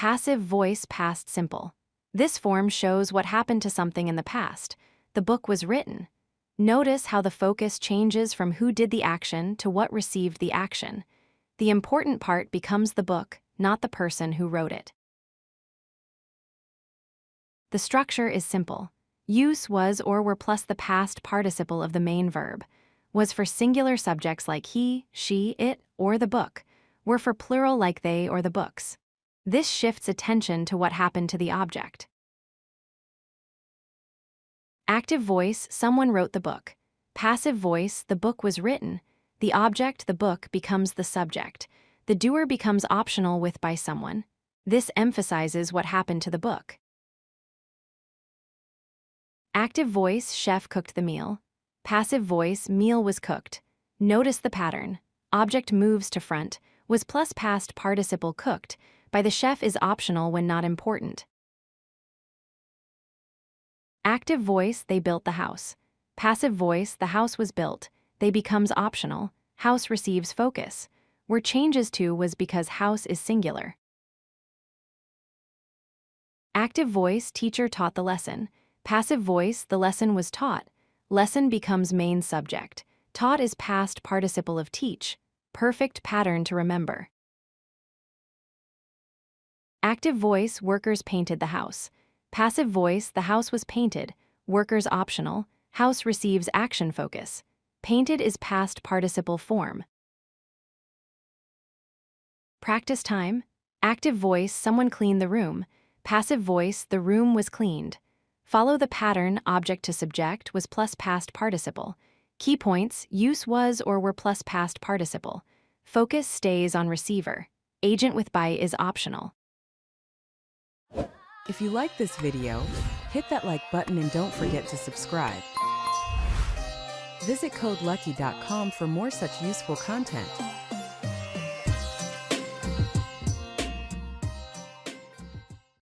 Passive voice past simple. This form shows what happened to something in the past. The book was written. Notice how the focus changes from who did the action to what received the action. The important part becomes the book, not the person who wrote it. The structure is simple. Use was or were plus the past participle of the main verb. Was for singular subjects like he, she, it, or the book. Were for plural like they or the books. This shifts attention to what happened to the object. Active voice, someone wrote the book. Passive voice, the book was written. The object, the book, becomes the subject. The doer becomes optional with by someone. This emphasizes what happened to the book. Active voice, chef cooked the meal. Passive voice, meal was cooked. Notice the pattern. Object moves to front, was plus past participle cooked, by the chef is optional when not important. Active voice, they built the house. Passive voice, the house was built. They becomes optional. House receives focus. Where changes to was because house is singular. Active voice, teacher taught the lesson. Passive voice, the lesson was taught. Lesson becomes main subject. Taught is past participle of teach. Perfect pattern to remember. Active voice, workers painted the house. Passive voice, the house was painted. Workers optional. House receives action focus. Painted is past participle form. Practice time. Active voice, someone cleaned the room. Passive voice, the room was cleaned. Follow the pattern, object to subject was plus past participle. Key points, use was or were plus past participle. Focus stays on receiver. Agent with by is optional. If you like this video, hit that like button and don't forget to subscribe. Visit codelucky.com for more such useful content.